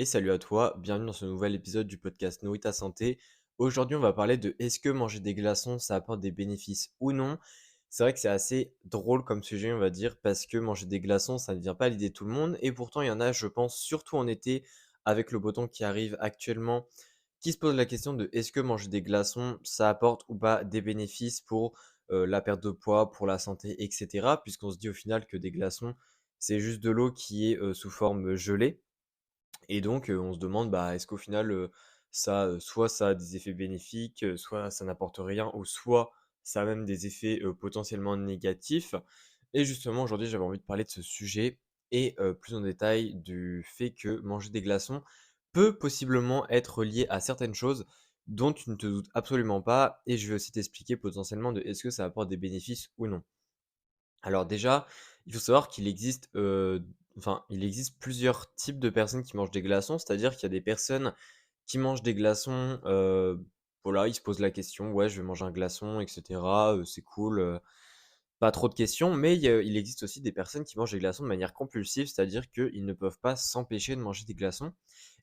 Et salut à toi, bienvenue dans ce nouvel épisode du podcast Nourris ta santé. Aujourd'hui, on va parler de est-ce que manger des glaçons, ça apporte des bénéfices ou non. C'est vrai que c'est assez drôle comme sujet, on va dire, parce que manger des glaçons, ça ne vient pas à l'idée de tout le monde. Et pourtant, il y en a, je pense, surtout en été, avec le beau temps qui arrive actuellement, qui se pose la question de est-ce que manger des glaçons, ça apporte ou pas des bénéfices pour la perte de poids, pour la santé, etc. Puisqu'on se dit au final que des glaçons, c'est juste de l'eau qui est sous forme gelée. Et donc, on se demande, bah, est-ce qu'au final, ça, soit ça a des effets bénéfiques, soit ça n'apporte rien ou soit ça a même des effets, potentiellement négatifs? Et justement, aujourd'hui, j'avais envie de parler de ce sujet et plus en détail du fait que manger des glaçons peut possiblement être lié à certaines choses dont tu ne te doutes absolument pas et je vais aussi t'expliquer potentiellement de est-ce que ça apporte des bénéfices ou non. Alors déjà, il faut savoir qu'il existe, il existe plusieurs types de personnes qui mangent des glaçons. C'est-à-dire qu'il y a des personnes qui mangent des glaçons, voilà, ils se posent la question: «Ouais, je vais manger un glaçon et cetera, c'est cool, pas trop de questions». Mais il existe aussi des personnes qui mangent des glaçons de manière compulsive, c'est-à-dire qu'ils ne peuvent pas s'empêcher de manger des glaçons.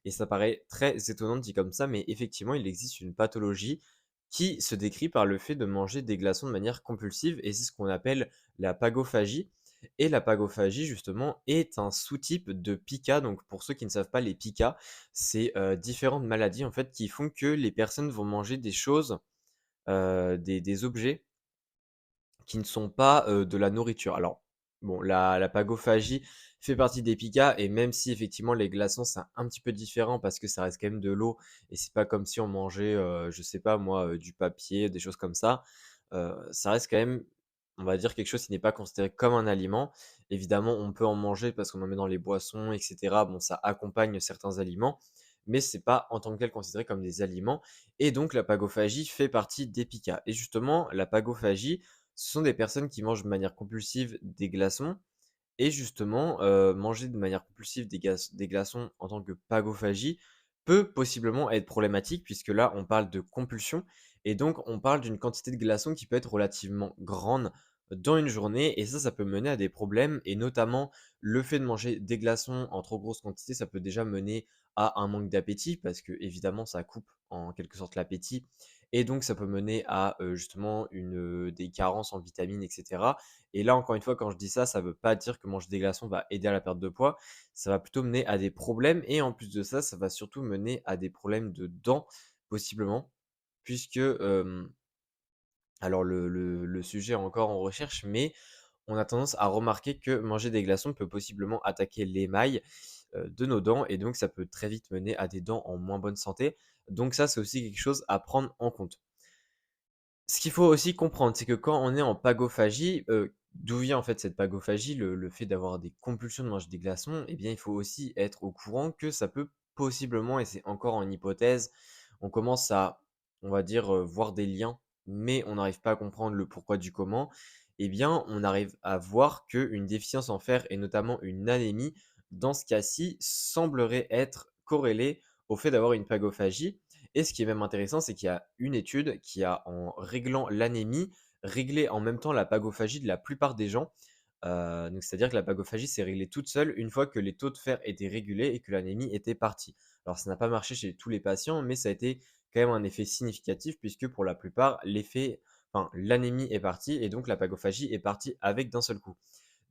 Et ça paraît très étonnant dit comme ça, mais effectivement, il existe une pathologie qui se décrit par le fait de manger des glaçons de manière compulsive et c'est ce qu'on appelle la pagophagie. Et la pagophagie, justement, est un sous-type de pica. Donc, pour ceux qui ne savent pas, les pica, c'est différentes maladies en fait qui font que les personnes vont manger des choses, des objets qui ne sont pas, de la nourriture. Alors, bon, la pagophagie fait partie des pica et même si effectivement les glaçons, c'est un petit peu différent parce que ça reste quand même de l'eau et c'est pas comme si on mangeait, je sais pas moi, du papier, des choses comme ça reste quand même, on va dire quelque chose qui n'est pas considéré comme un aliment. Évidemment, on peut en manger parce qu'on en met dans les boissons et cetera. Bon, ça accompagne certains aliments, mais c'est pas en tant que tel considéré comme des aliments et donc la pagophagie fait partie des pica et justement la pagophagie, ce sont des personnes qui mangent de manière compulsive des glaçons et justement, manger de manière compulsive des glaçons en tant que pagophagie peut possiblement être problématique puisque là, on parle de compulsion et donc on parle d'une quantité de glaçons qui peut être relativement grande dans une journée et ça peut mener à des problèmes et notamment le fait de manger des glaçons en trop grosse quantité, ça peut déjà mener à un manque d'appétit parce que évidemment ça coupe en quelque sorte l'appétit et donc ça peut mener à, justement des carences en vitamines et cetera. Et là, encore une fois, quand je dis ça, ça veut pas dire que manger des glaçons va aider à la perte de poids. Ça va plutôt mener à des problèmes et en plus de ça, ça va surtout mener à des problèmes de dents, possiblement, puisque, alors le sujet est encore en recherche, mais on a tendance à remarquer que manger des glaçons peut possiblement attaquer l'émail, de nos dents et donc ça peut très vite mener à des dents en moins bonne santé. Donc ça, c'est aussi quelque chose à prendre en compte. Ce qu'il faut aussi comprendre, c'est que quand on est en pagophagie, d'où vient en fait cette pagophagie? Le fait d'avoir des compulsions de manger des glaçons, eh bien, il faut aussi être au courant que ça peut possiblement, et c'est encore en hypothèse, on commence à, on va dire, voir des liens, mais on n'arrive pas à comprendre le pourquoi du comment. Eh bien, on arrive à voir qu'une déficience en fer et notamment une anémie, dans ce cas-ci, semblerait être corrélée au fait d'avoir une pagophagie et ce qui est même intéressant, c'est qu'il y a une étude qui a, en réglant l'anémie, réglé en même temps la pagophagie de la plupart des gens. Donc c'est-à-dire que la pagophagie s'est réglée toute seule une fois que les taux de fer étaient régulés et que l'anémie était partie. Alors ça n'a pas marché chez tous les patients, mais ça a été quand même un effet significatif puisque pour la plupart, l'anémie est partie et donc la pagophagie est partie avec d'un seul coup.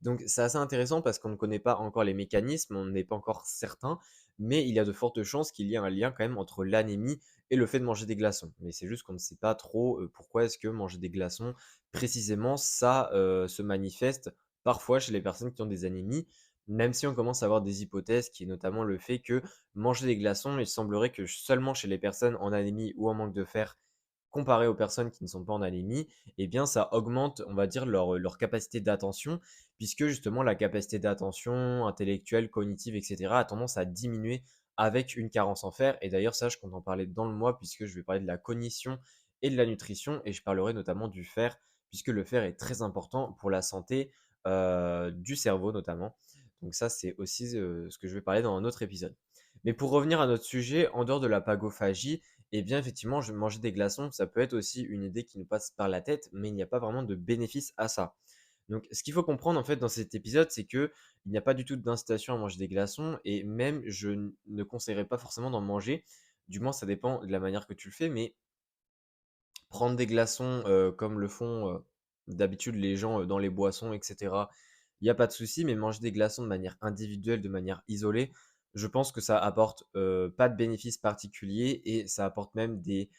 Donc c'est assez intéressant parce qu'on ne connaît pas encore les mécanismes, on n'est pas encore certain, mais il y a de fortes chances qu'il y ait un lien quand même entre l'anémie et le fait de manger des glaçons. Mais c'est juste qu'on ne sait pas trop pourquoi est-ce que manger des glaçons, précisément, ça se manifeste parfois chez les personnes qui ont des anémies, même si on commence à avoir des hypothèses, qui est notamment le fait que manger des glaçons, il semblerait que seulement chez les personnes en anémie ou en manque de fer, comparé aux personnes qui ne sont pas en anémie, eh bien ça augmente, on va dire, leur capacité d'attention, puisque justement la capacité d'attention intellectuelle, cognitive, etc. a tendance à diminuer avec une carence en fer. Et d'ailleurs, ça, je compte en parler dans le mois, puisque je vais parler de la cognition et de la nutrition, et je parlerai notamment du fer, puisque le fer est très important pour la santé du cerveau notamment. Donc ça, c'est aussi ce que je vais parler dans un autre épisode. Mais pour revenir à notre sujet, en dehors de la pagophagie, eh bien, effectivement, je manger des glaçons, ça peut être aussi une idée qui nous passe par la tête, mais il n'y a pas vraiment de bénéfice à ça. Donc ce qu'il faut comprendre en fait dans cet épisode, c'est qu'il n'y a pas du tout d'incitation à manger des glaçons et même je ne conseillerais pas forcément d'en manger. Du moins ça dépend de la manière que tu le fais, mais prendre des glaçons, comme le font, d'habitude les gens, dans les boissons et cetera, il y a pas de souci, mais manger des glaçons de manière individuelle, de manière isolée, je pense que ça apporte, pas de bénéfices particuliers et ça apporte même des,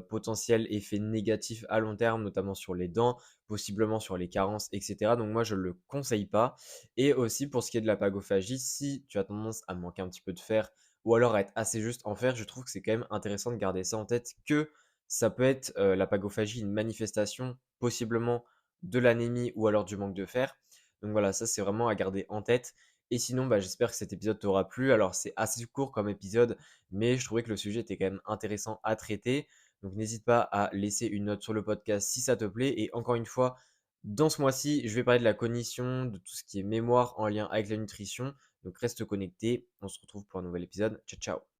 potentiels effets négatifs à long terme, notamment sur les dents, possiblement sur les carences et cetera. Donc moi, je le conseille pas et aussi pour ce qui est de la pagophagie, si tu as tendance à manquer un petit peu de fer ou alors à être assez juste en fer, je trouve que c'est quand même intéressant de garder ça en tête que ça peut être, la pagophagie, une manifestation possiblement de l'anémie ou alors du manque de fer. Donc voilà, ça c'est vraiment à garder en tête et sinon, bah, j'espère que cet épisode t'aura plu. Alors c'est assez court comme épisode, mais je trouvais que le sujet était quand même intéressant à traiter. Donc n'hésite pas à laisser une note sur le podcast si ça te plaît et encore une fois, dans ce mois-ci, je vais parler de la cognition, de tout ce qui est mémoire en lien avec la nutrition. Donc reste connecté, on se retrouve pour un nouvel épisode. Ciao, ciao.